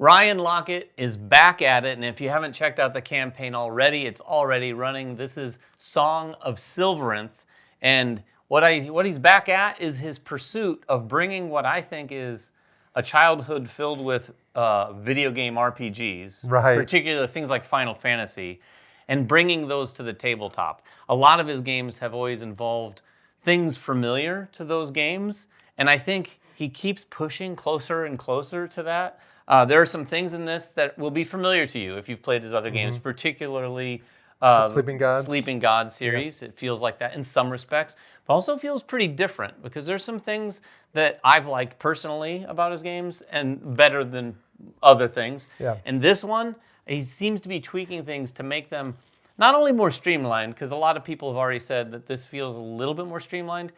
Ryan Lockett is back at it, and if you haven't checked out the campaign already, it's already running. This is Song of Silveranth, and what he's back at is his pursuit of bringing what I think is a childhood filled with video game RPGs, right? Particularly things like Final Fantasy, and bringing those to the tabletop. A lot of his games have always involved things familiar to those games, and I think he keeps pushing closer and closer to that. There are some things in this that will be familiar to you if you've played his other games, particularly Sleeping Gods. Sleeping Gods series. It feels like that in some respects, but also feels pretty different because there's some things that I've liked personally about his games and better than other things. Yeah. And this one, he seems to be tweaking things to make them not only more streamlined, because a lot of people have already said that this feels a little bit more streamlined.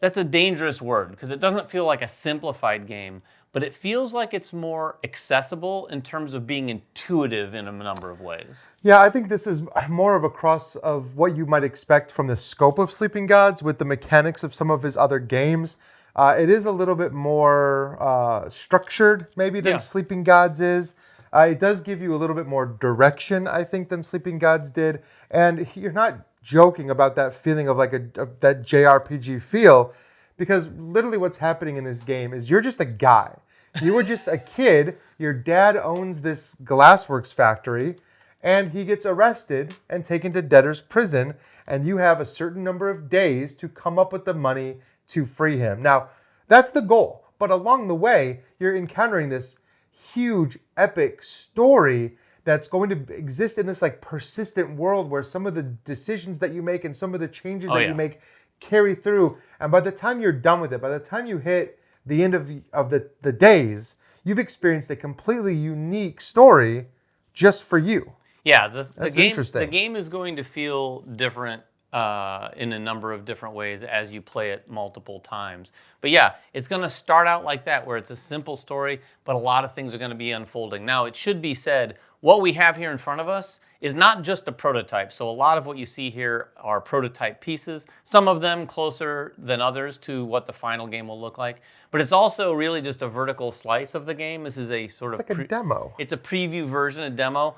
That's a dangerous word because it doesn't feel like a simplified game, but it feels like it's more accessible in terms of being intuitive in a number of ways. Yeah, I think this is more of a cross of what you might expect from the scope of Sleeping Gods with the mechanics of some of his other games. It is a little bit more structured maybe than Sleeping Gods is. It does give you a little bit more direction, I think, than Sleeping Gods did. And you're not joking about that feeling of that JRPG feel, because literally what's happening in this game is you're just a guy. You were just a kid. Your dad owns this glassworks factory, and he gets arrested and taken to debtor's prison, and you have a certain number of days to come up with the money to free him. Now, that's the goal. But along the way, you're encountering this huge, epic story that's going to exist in this persistent world where some of the decisions that you make and some of the changes you make carry through. And by the time you're done with it, by the time you hit the end of the days, you've experienced a completely unique story just for you. Yeah, That's interesting. The game is going to feel different in a number of different ways as you play it multiple times. But yeah, it's going to start out like that, where it's a simple story, but a lot of things are going to be unfolding. Now, it should be said, what we have here in front of us is not just a prototype. So a lot of what you see here are prototype pieces, some of them closer than others to what the final game will look like. But it's also really just a vertical slice of the game. This is a sort of a demo. It's a preview version, a demo.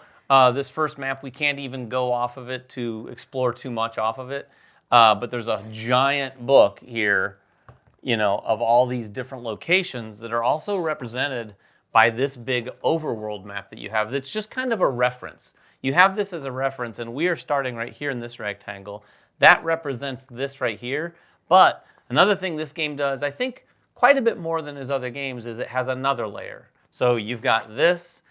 This first map, we can't even go off of it to explore too much off of it. But there's a giant book here, of all these different locations that are also represented by this big overworld map that you have. That's just kind of a reference. You have this as a reference, and we are starting right here in this rectangle. That represents this right here. But another thing this game does, I think quite a bit more than his other games, is it has another layer. So you've got this,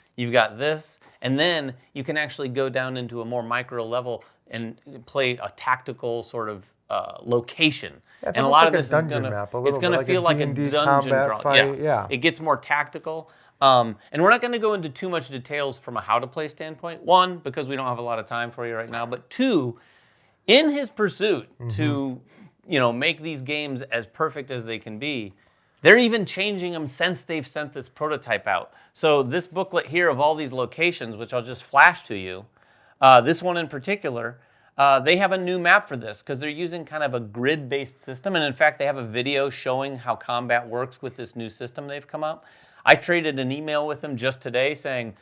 and then you can actually go down into a more micro level and play a tactical sort of location. Yeah, it's and a almost lot like of this a dungeon is map, it's going to feel like a D&D dungeon combat crawl. fight. Yeah. It gets more tactical. And we're not going to go into too much details from a how to play standpoint. One, because we don't have a lot of time for you right now. But two, in his pursuit to make these games as perfect as they can be, they're even changing them since they've sent this prototype out. So this booklet here of all these locations, which I'll just flash to you, this one in particular, they have a new map for this because they're using kind of a grid-based system. And in fact, they have a video showing how combat works with this new system they've come up. I traded an email with them just today saying,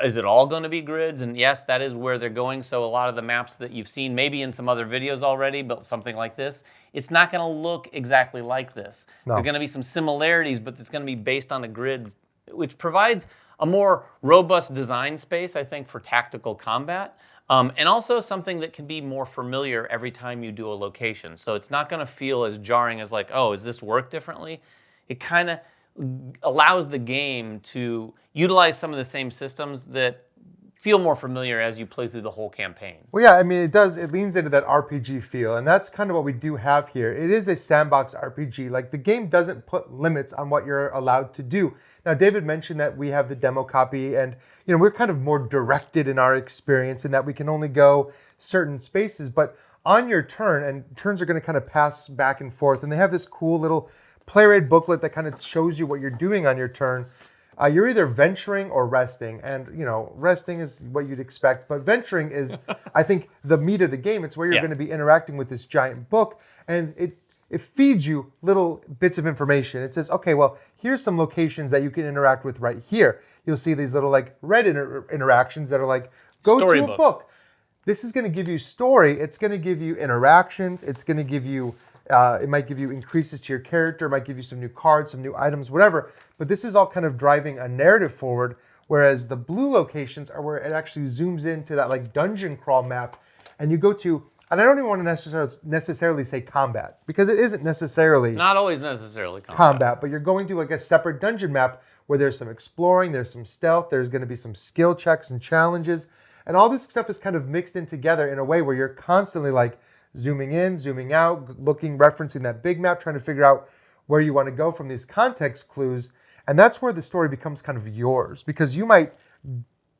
is it all going to be grids? And yes, that is where they're going. So a lot of the maps that you've seen, maybe in some other videos already, but something like this, it's not going to look exactly like this. No. There are going to be some similarities, but it's going to be based on a grid, which provides a more robust design space, I think, for tactical combat. And also something that can be more familiar every time you do a location. So it's not going to feel as jarring as does this work differently? It kind of allows the game to utilize some of the same systems that feel more familiar as you play through the whole campaign. Well, yeah, I mean, it leans into that RPG feel, and that's kind of what we do have here. It is a sandbox RPG. The game doesn't put limits on what you're allowed to do. Now, David mentioned that we have the demo copy, and we're kind of more directed in our experience in that we can only go certain spaces, but on your turn, and turns are going to kind of pass back and forth, and they have this cool little player aid booklet that kind of shows you what you're doing on your turn. You're either venturing or resting, and resting is what you'd expect, but venturing is, I think, the meat of the game. It's where you're going to be interacting with this giant book, and it feeds you little bits of information. It says, okay, well, here's some locations that you can interact with right here. You'll see these little like red interactions that are like, go to a book. This is going to give you story. It's going to give you interactions. It's going to give you, it might give you increases to your character. It might give you some new cards, some new items, whatever. But this is all kind of driving a narrative forward, whereas the blue locations are where it actually zooms into that like dungeon crawl map. And you go to, and I don't even want to necessarily say combat, because it isn't necessarily... Not always necessarily combat, but you're going to like a separate dungeon map where there's some exploring, there's some stealth, there's going to be some skill checks and challenges. And all this stuff is kind of mixed in together in a way where you're constantly like zooming in, zooming out, looking, referencing that big map, trying to figure out where you want to go from these context clues. And that's where the story becomes kind of yours, because you might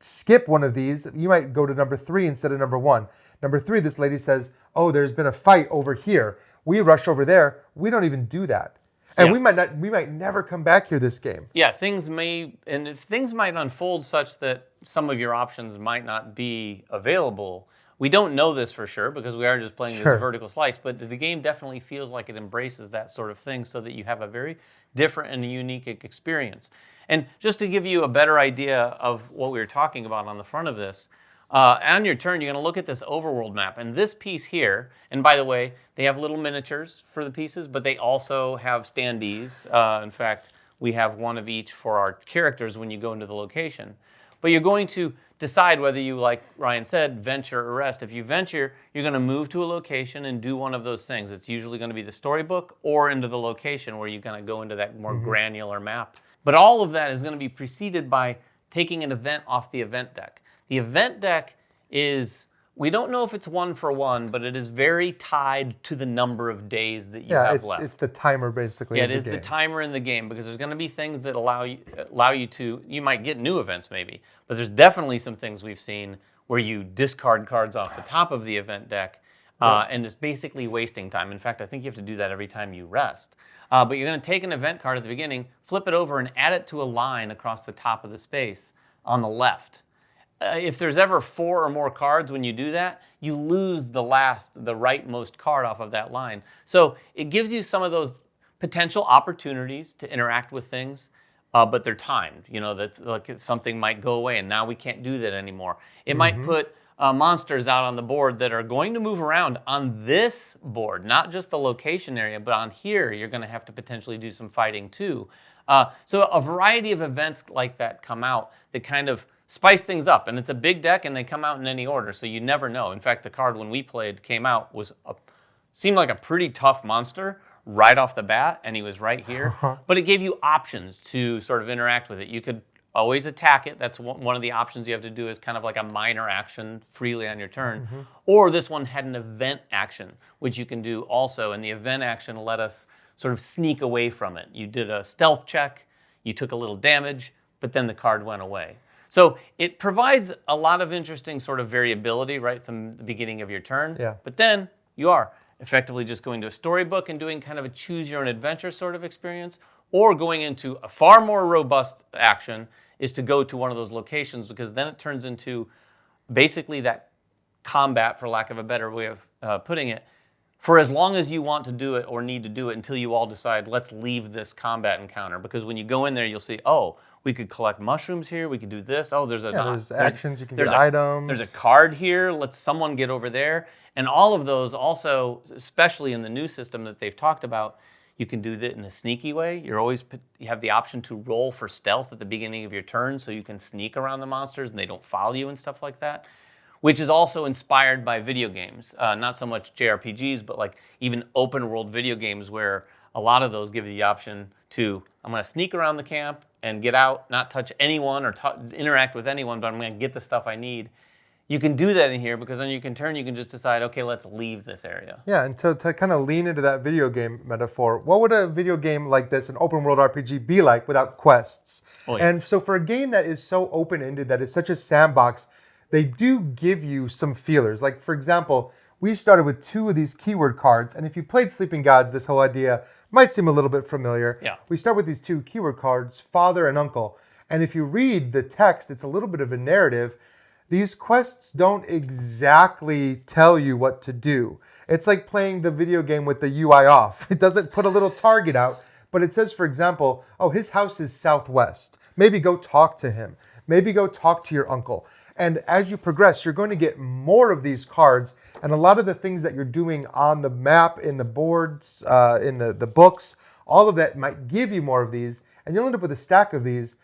skip one of these. You might go to number 3 instead of number 1. Number 3, this lady says, oh, there's been a fight over here. We rush over there. We don't even do that. And we might never come back here this game. Yeah, things might unfold such that some of your options might not be available. We don't know this for sure because we are just playing this vertical slice, but the game definitely feels like it embraces that sort of thing so that you have a very different and unique experience. And just to give you a better idea of what we were talking about on the front of this, on your turn, you're going to look at this overworld map. And this piece here, and by the way, they have little miniatures for the pieces, but they also have standees. In fact, we have one of each for our characters when you go into the location. But you're going to decide whether you, like Ryan said, venture or rest. If you venture, you're going to move to a location and do one of those things. It's usually going to be the storybook or into the location where you're going to go into that more granular map. But all of that is going to be preceded by taking an event off the event deck. The event deck is, we don't know if it's 1 for 1, but it is very tied to the number of days that you have left. It's the timer basically. Yeah, it is the timer in the game, because there's going to be things that allow you to, you might get new events maybe, but there's definitely some things we've seen where you discard cards off the top of the event deck, and it's basically wasting time. In fact, I think you have to do that every time you rest. But you're going to take an event card at the beginning, flip it over, and add it to a line across the top of the space on the left. If there's ever 4 or more cards when you do that, you lose the rightmost card off of that line. So it gives you some of those potential opportunities to interact with things, but they're timed. You know, that's like something might go away, and now we can't do that anymore. It might put monsters out on the board that are going to move around on this board, not just the location area, but on here, you're going to have to potentially do some fighting too. So a variety of events like that come out that kind of spice things up, and it's a big deck, and they come out in any order, so you never know. In fact, the card when we played came out seemed like a pretty tough monster right off the bat, and he was right here. But it gave you options to sort of interact with it. You could always attack it. That's one of the options you have to do, is kind of like a minor action freely on your turn. Or this one had an event action, which you can do also, and the event action let us sort of sneak away from it. You did a stealth check, you took a little damage, but then the card went away. So it provides a lot of interesting sort of variability right from the beginning of your turn. Yeah. But then you are effectively just going to a storybook and doing kind of a choose-your-own-adventure sort of experience, or going into a far more robust action is to go to one of those locations, because then it turns into basically that combat, for lack of a better way of putting it, for as long as you want to do it or need to do it until you all decide, let's leave this combat encounter. Because when you go in there, you'll see, oh, we could collect mushrooms here. We could do this. Oh, there's actions. You can get items. There's a card here. Let someone get over there. And all of those also, especially in the new system that they've talked about, you can do that in a sneaky way. You have the option to roll for stealth at the beginning of your turn, so you can sneak around the monsters and they don't follow you and stuff like that, which is also inspired by video games. Not so much JRPGs, but like even open world video games, where a lot of those give you the option to, I'm going to sneak around the camp and get out, not touch anyone or interact with anyone, but I'm going to get the stuff I need. You can do that in here, because on your turn you can just decide, okay, let's leave this area. Yeah, and to kind of lean into that video game metaphor, what would a video game like this, an open world RPG, be like without quests? Oh, yeah. And so for a game that is so open-ended, that is such a sandbox, they do give you some feelers. Like, for example, we started with 2 of these keyword cards, and if you played Sleeping Gods, this whole idea might seem a little bit familiar. Yeah. We start with these 2 keyword cards, father and uncle. And if you read the text, it's a little bit of a narrative. these quests don't exactly tell you what to do. It's like playing the video game with the UI off. It doesn't put a little target out, but it says, for example, oh, his house is southwest. Maybe go talk to him. Maybe go talk to your uncle. And as you progress, you're going to get more of these cards. And a lot of the things that you're doing on the map, in the boards, in the books, all of that might give you more of these. And you'll end up with a stack of these.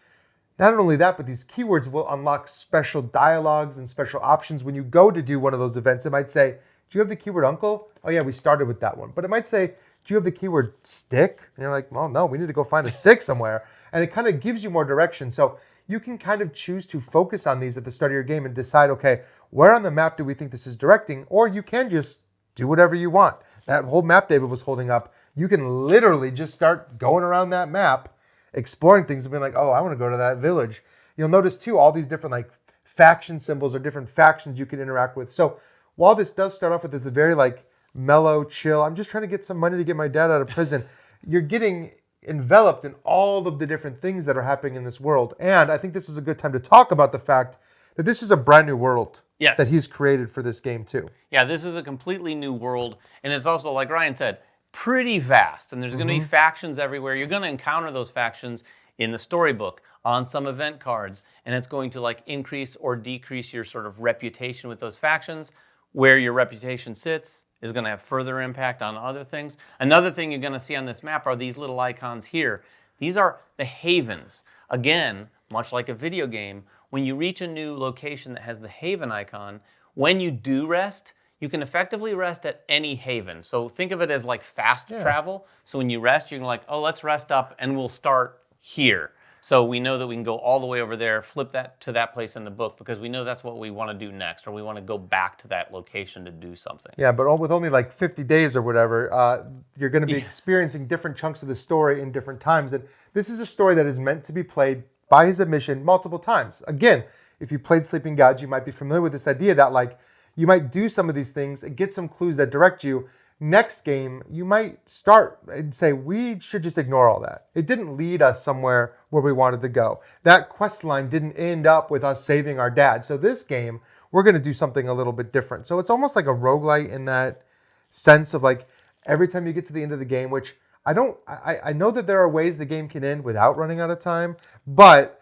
Not only that, but these keywords will unlock special dialogues and special options. When you go to do one of those events, it might say, do you have the keyword uncle? Oh yeah, we started with that one. But it might say, do you have the keyword stick? And you're like, well, no, we need to go find a stick somewhere. And it kind of gives you more direction. So you can kind of choose to focus on these at the start of your game and decide, okay, where on the map do we think this is directing? Or you can just do whatever you want. That whole map David was holding up, you can literally just start going around that map, exploring things and being like, oh, I want to go to that village. You'll notice too, all these different like faction symbols or different factions you can interact with. So while this does start off with this very like mellow, chill, I'm just trying to get some money to get my dad out of prison, you're getting enveloped in all of the different things that are happening in this world. And I think this is a good time to talk about the fact that this is a brand new world that he's created for this game too. Yeah, this is a completely new world. And it's also, like Ryan said, pretty vast. And there's going to be factions everywhere. You're going to encounter those factions in the storybook, on some event cards. And it's going to like increase or decrease your sort of reputation with those factions. Where your reputation sits is going to have further impact on other things. Another thing you're going to see on this map are these little icons here. These are the havens. Again, much like a video game, when you reach a new location that has the haven icon, when you do rest, you can effectively rest at any haven. So think of it as like fast travel. So when you rest, you can like, oh, let's rest up and we'll start here. So we know that we can go all the way over there, flip that to that place in the book because we know that's what we want to do next, or we want to go back to that location to do something. Yeah, but with only like 50 days or whatever, you're going to be experiencing different chunks of the story in different times. And this is a story that is meant to be played by his admission multiple times. Again, if you played Sleeping Gods, you might be familiar with this idea that like you might do some of these things and get some clues that direct you. Next game, you might start and say, we should just ignore all that. It didn't lead us somewhere where we wanted to go. That quest line didn't end up with us saving our dad. So this game, we're going to do something a little bit different. So it's almost like a roguelite in that sense of like every time you get to the end of the game, which I know that there are ways the game can end without running out of time, but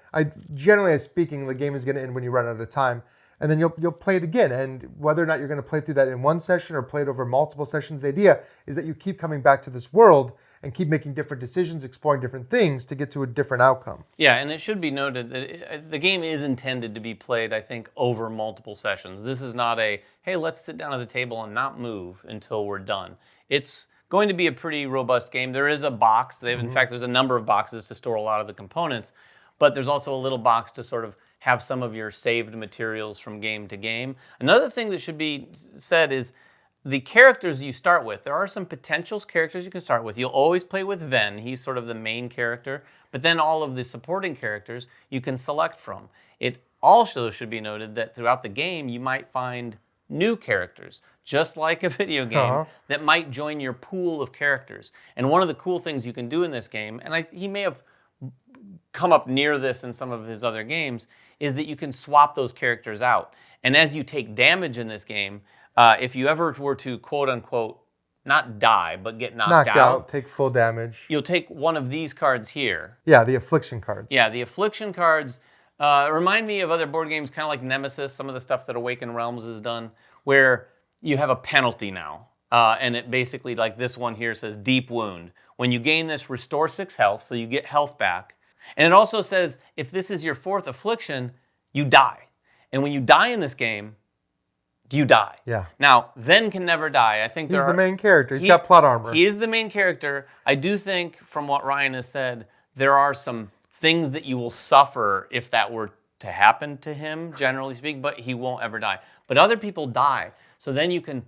generally speaking, the game is going to end when you run out of time. And then you'll play it again. And whether or not you're going to play through that in one session or play it over multiple sessions, the idea is that you keep coming back to this world and keep making different decisions, exploring different things to get to a different outcome. Yeah, and it should be noted that the game is intended to be played, I think, over multiple sessions. This is not a, hey, let's sit down at the table and not move until we're done. It's going to be a pretty robust game. There is a box. In fact, there's a number of boxes to store a lot of the components, but there's also a little box to sort of have some of your saved materials from game to game. Another thing that should be said is the characters you start with. There are some potential characters you can start with. You'll always play with Ven. He's sort of the main character. But then all of the supporting characters you can select from. It also should be noted that throughout the game you might find new characters, just like a video game, that might join your pool of characters. And one of the cool things you can do in this game, and he may have come up near this in some of his other games, is that you can swap those characters out. And as you take damage in this game, if you ever were to quote-unquote not die, but get knocked out, take full damage, you'll take one of these cards here. Yeah, the affliction cards. Yeah, the affliction cards remind me of other board games, kind of like Nemesis, some of the stuff that Awakened Realms has done, where you have a penalty now. And it basically, like this one here says, Deep Wound. When you gain this, restore 6 health, so you get health back. And it also says, if this is your 4th affliction, you die. And when you die in this game, you die. Yeah. Now, Ven can never die. I think he's the main character. He's got plot armor. He is the main character. I do think, from what Ryan has said, there are some things that you will suffer if that were to happen to him, generally speaking, but he won't ever die. But other people die. So then you can,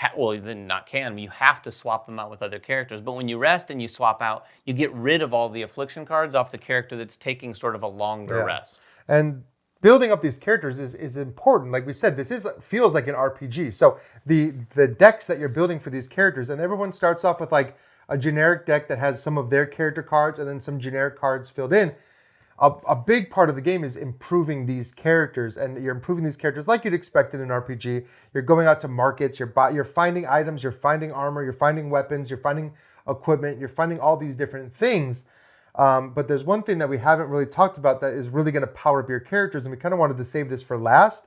you have to swap them out with other characters. But when you rest and you swap out, you get rid of all the affliction cards off the character that's taking sort of a longer rest. And building up these characters is important. Like we said, feels like an RPG. So the decks that you're building for these characters, and everyone starts off with like a generic deck that has some of their character cards and then some generic cards filled in. a big part of the game is improving these characters, and you're improving these characters like you'd expect in an RPG. You're going out to markets, you're finding items, you're finding armor, you're finding weapons, you're finding equipment, you're finding all these different things. But there's one thing that we haven't really talked about that is really going to power up your characters, and we kind of wanted to save this for last.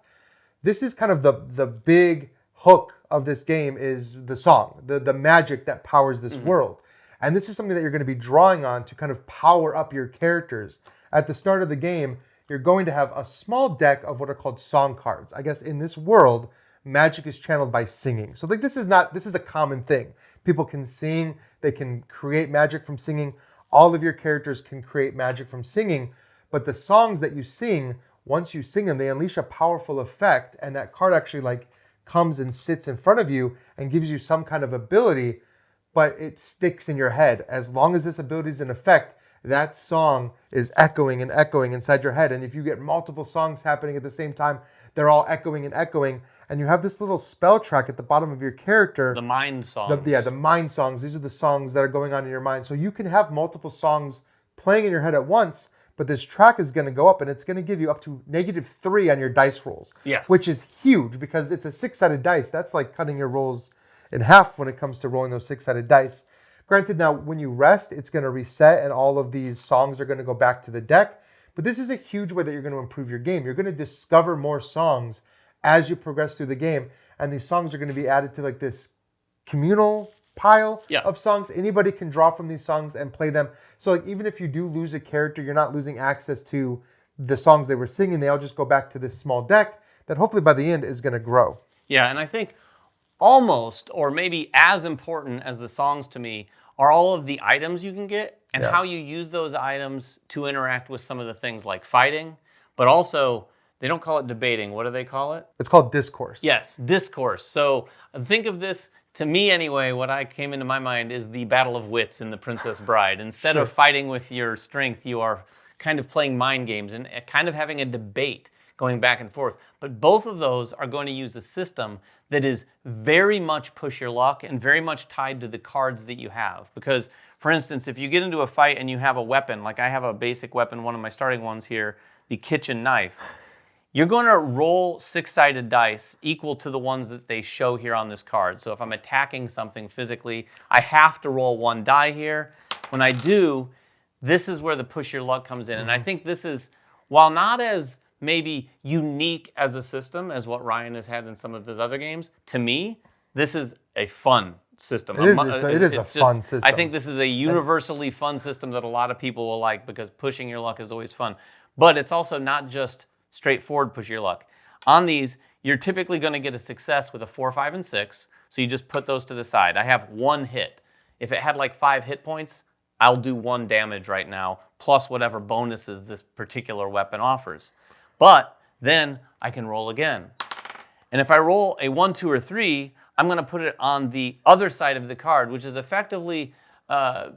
This is kind of the big hook of this game is the song, the magic that powers this world. And this is something that you're going to be drawing on to kind of power up your characters. At the start of the game, you're going to have a small deck of what are called song cards. I guess in this world, magic is channeled by singing. So like this is a common thing. People can sing, they can create magic from singing. All of your characters can create magic from singing, but the songs that you sing, once you sing them, they unleash a powerful effect, and that card actually like comes and sits in front of you and gives you some kind of ability, but it sticks in your head. As long as this ability is in effect, that song is echoing and echoing inside your head. And if you get multiple songs happening at the same time, they're all echoing and echoing. And you have this little spell track at the bottom of your character. The mind songs. The mind songs. These are the songs that are going on in your mind. So you can have multiple songs playing in your head at once, but this track is going to go up, and it's going to give you up to -3 on your dice rolls. Yeah. Which is huge because it's a 6-sided dice. That's like cutting your rolls in half when it comes to rolling those 6-sided dice. Granted, now when you rest, it's going to reset and all of these songs are going to go back to the deck. But this is a huge way that you're going to improve your game. You're going to discover more songs as you progress through the game. And these songs are going to be added to like this communal pile of songs. Anybody can draw from these songs and play them. So like even if you do lose a character, you're not losing access to the songs they were singing. They all just go back to this small deck that hopefully by the end is going to grow. Yeah, and I think almost, or maybe as important as the songs to me, are all of the items you can get and how you use those items to interact with some of the things like fighting, but also, they don't call it debating. What do they call it? It's called discourse. Yes, discourse. So think of this, to me anyway, what I came into my mind is the battle of wits in The Princess Bride. Instead of fighting with your strength, you are kind of playing mind games and kind of having a debate going back and forth. But both of those are going to use a system that is very much push your luck and very much tied to the cards that you have. Because, for instance, if you get into a fight and you have a weapon, like I have a basic weapon, one of my starting ones here, the kitchen knife, you're going to roll 6-sided dice equal to the ones that they show here on this card. So if I'm attacking something physically, I have to roll 1 die here. When I do, this is where the push your luck comes in. And I think this is, while not as maybe unique as a system as what Ryan has had in some of his other games, to me, this is a fun system. It is a fun system. I think this is a universally fun system that a lot of people will like because pushing your luck is always fun. But it's also not just straightforward push your luck. On these, you're typically going to get a success with a 4, 5, and 6, so you just put those to the side. I have 1 hit. If it had like 5 hit points, I'll do 1 damage right now, plus whatever bonuses this particular weapon offers. But then I can roll again. And if I roll a 1, 2, or 3, I'm going to put it on the other side of the card, which is effectively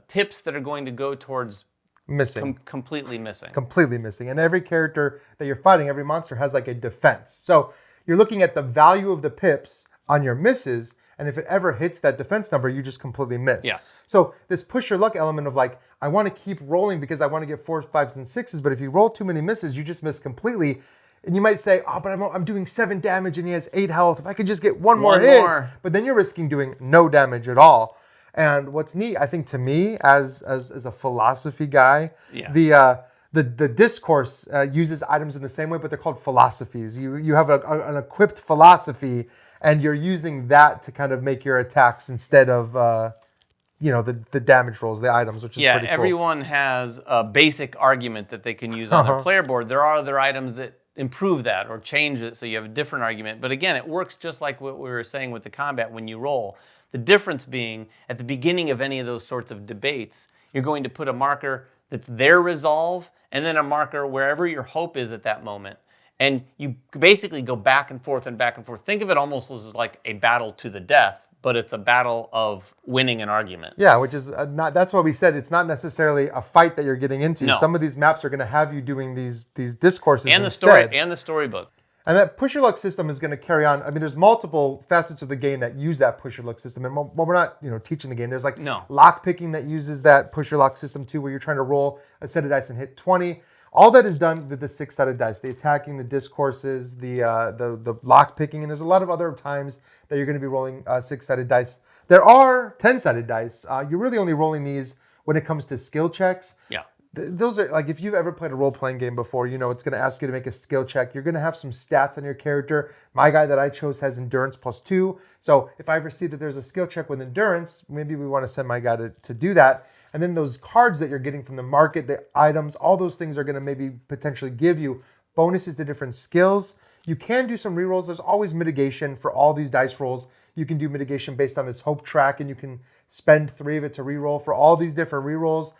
pips that are going to go towards missing. Completely missing. Completely missing. And every character that you're fighting, every monster has like a defense. So you're looking at the value of the pips on your misses, and if it ever hits that defense number, you just completely miss. Yes. So this push your luck element of like, I want to keep rolling because I want to get 4s, 5s, and 6s, but if you roll too many misses, you just miss completely. And you might say, oh, but I'm doing 7 damage and he has 8 health. If I could just get one more hit. But then you're risking doing no damage at all. And what's neat, I think, to me, as a philosophy guy, the discourse uses items in the same way, but they're called philosophies. You have an equipped philosophy, and you're using that to kind of make your attacks instead of the damage rolls, the items, which is pretty cool. Yeah, everyone has a basic argument that they can use on their player board. There are other items that improve that or change it so you have a different argument. But again, it works just like what we were saying with the combat when you roll. The difference being, at the beginning of any of those sorts of debates, you're going to put a marker that's their resolve and then a marker wherever your hope is at that moment. And you basically go back and forth and back and forth. Think of it almost as like a battle to the death, but it's a battle of winning an argument. Yeah, which is that's what we said. It's not necessarily a fight that you're getting into. No. Some of these maps are going to have you doing these discourses and instead. The storybook. And that push your luck system is going to carry on. I mean, there's multiple facets of the game that use that push your luck system. And while we're not, teaching the game, there's like lock picking that uses that push your luck system too, where you're trying to roll a set of dice and hit 20. All that is done with the 6-sided dice. The attacking, the discourses, the lock picking, and there's a lot of other times that you're going to be rolling 6-sided dice. There are 10-sided dice. You're really only rolling these when it comes to skill checks. Yeah. Those are like, if you've ever played a role-playing game before, you know it's going to ask you to make a skill check. You're going to have some stats on your character. My guy that I chose has endurance +2. So if I ever see that there's a skill check with endurance, maybe we want to send my guy to do that. And then those cards that you're getting from the market, the items, all those things are going to maybe potentially give you bonuses to different skills. You can do some rerolls. There's always mitigation for all these dice rolls. You can do mitigation based on this hope track, and you can spend 3 of it to reroll for all these different rerolls.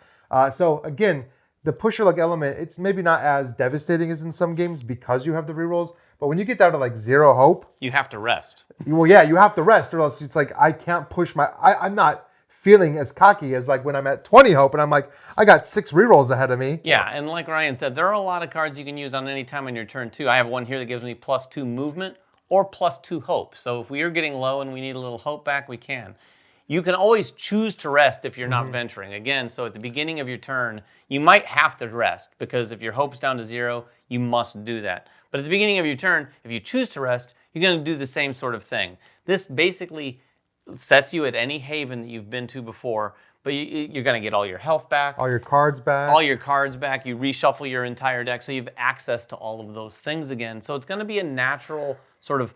So again, the push your luck element, it's maybe not as devastating as in some games because you have the rerolls, but when you get down to like 0 hope, You have to rest. well, yeah, you have to rest, or else it's like, I can't push I'm not feeling as cocky as like when I'm at 20 hope and I'm like, I got 6 rerolls ahead of me. Yeah, and like Ryan said, there are a lot of cards you can use on any time on your turn too. I have one here that gives me +2 movement or +2 hope. So if we are getting low and we need a little hope back, we can. You can always choose to rest if you're not venturing. Again, so at the beginning of your turn, you might have to rest because if your hope's down to 0, you must do that. But at the beginning of your turn, if you choose to rest, you're going to do the same sort of thing. This basically sets you at any haven that you've been to before, but you're going to get all your health back. All your cards back. All your cards back. You reshuffle your entire deck, so you have access to all of those things again. So it's going to be a natural sort of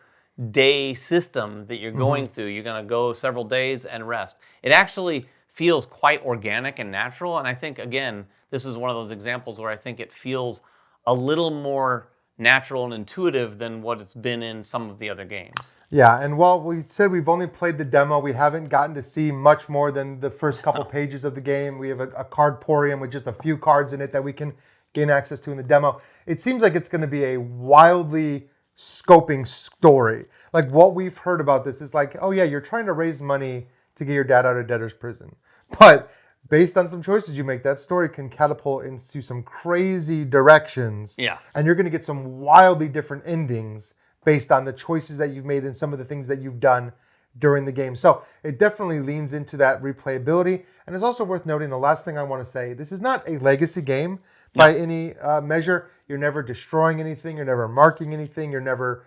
day system that you're going through. You're going to go several days and rest. It actually feels quite organic and natural, and I think, again, this is one of those examples where I think it feels a little more natural and intuitive than what it's been in some of the other games. Yeah, and while we said we've only played the demo, we haven't gotten to see much more than the first couple pages of the game. We have a cardporium with just a few cards in it that we can gain access to in the demo. It seems like it's going to be a wildly scoping story. Like, what we've heard about this is like, oh yeah, you're trying to raise money to get your dad out of debtor's prison. But based on some choices you make, that story can catapult into some crazy directions. Yeah. And you're going to get some wildly different endings based on the choices that you've made and some of the things that you've done during the game. So it definitely leans into that replayability. And it's also worth noting, the last thing I want to say, this is not a legacy game by any measure. You're never destroying anything. You're never marking anything. You're never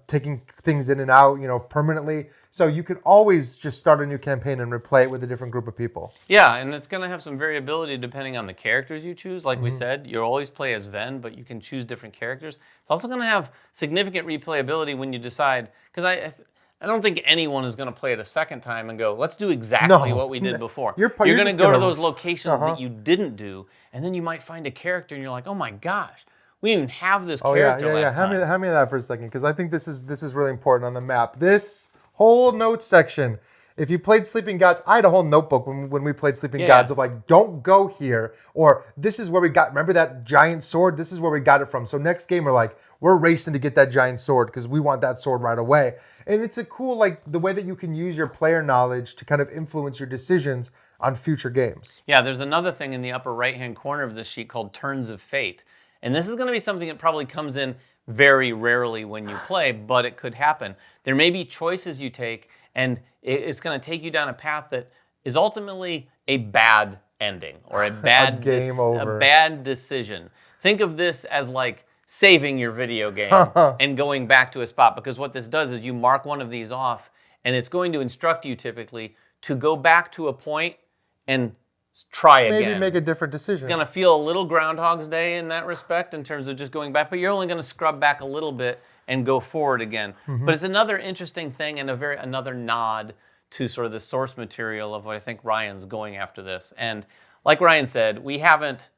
taking things in and out, permanently. So you can always just start a new campaign and replay it with a different group of people. Yeah, and it's going to have some variability depending on the characters you choose. Like we said, you'll always play as Ven, but you can choose different characters. It's also going to have significant replayability when you decide, because I don't think anyone is going to play it a second time and go, let's do exactly what we did before. You're going to go to those locations that you didn't do, and then you might find a character and you're like, oh my gosh, we didn't even have this character last time. Hand me that for a second, because I think this is really important on the map. This whole notes section. If you played Sleeping Gods, I had a whole notebook when we played Sleeping Gods of like, don't go here, or this is where we got, remember that giant sword? This is where we got it from. So next game we're racing to get that giant sword because we want that sword right away. And it's a cool, like, the way that you can use your player knowledge to kind of influence your decisions on future games. Yeah, there's another thing in the upper right-hand corner of this sheet called Turns of Fate. And this is going to be something that probably comes in very rarely when you play, but it could happen. There may be choices you take, and it's going to take you down a path that is ultimately a bad ending or a bad over. A bad decision. Think of this as like saving your video game and going back to a spot, because what this does is you mark one of these off, and it's going to instruct you typically to go back to a point and try again. Maybe make a different decision. It's going to feel a little Groundhog's Day in that respect in terms of just going back, but you're only going to scrub back a little bit and go forward again. But it's another interesting thing and another nod to sort of the source material of what I think Ryan's going after this. And like Ryan said, we haven't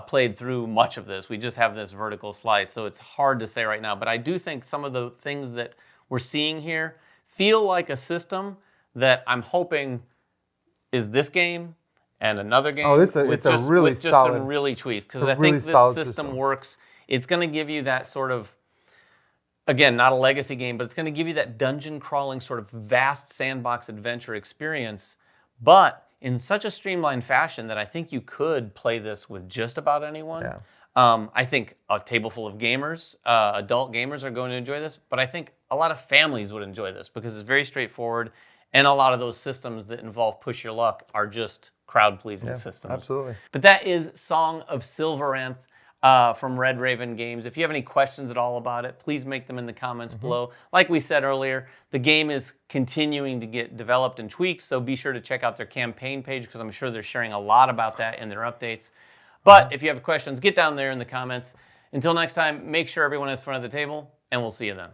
played through much of this. We just have this vertical slice, so it's hard to say right now. But I do think some of the things that we're seeing here feel like a system that I'm hoping is this game and another game. Oh, it's a really with just solid, some really tweaks, because I think this system works. It's going to give you that sort of, again, not a legacy game, but it's going to give you that dungeon crawling sort of vast sandbox adventure experience, but in such a streamlined fashion that I think you could play this with just about anyone. Yeah. I think a table full of gamers, adult gamers, are going to enjoy this, but I think a lot of families would enjoy this because it's very straightforward, and a lot of those systems that involve push your luck are just crowd-pleasing systems. Absolutely. But that is Song of Silveranth. from Red Raven Games. If you have any questions at all about it, please make them in the comments below. Like we said earlier, the game is continuing to get developed and tweaked, so be sure to check out their campaign page because I'm sure they're sharing a lot about that in their updates. But if you have questions, get down there in the comments. Until next time, make sure everyone has fun at the table, and we'll see you then.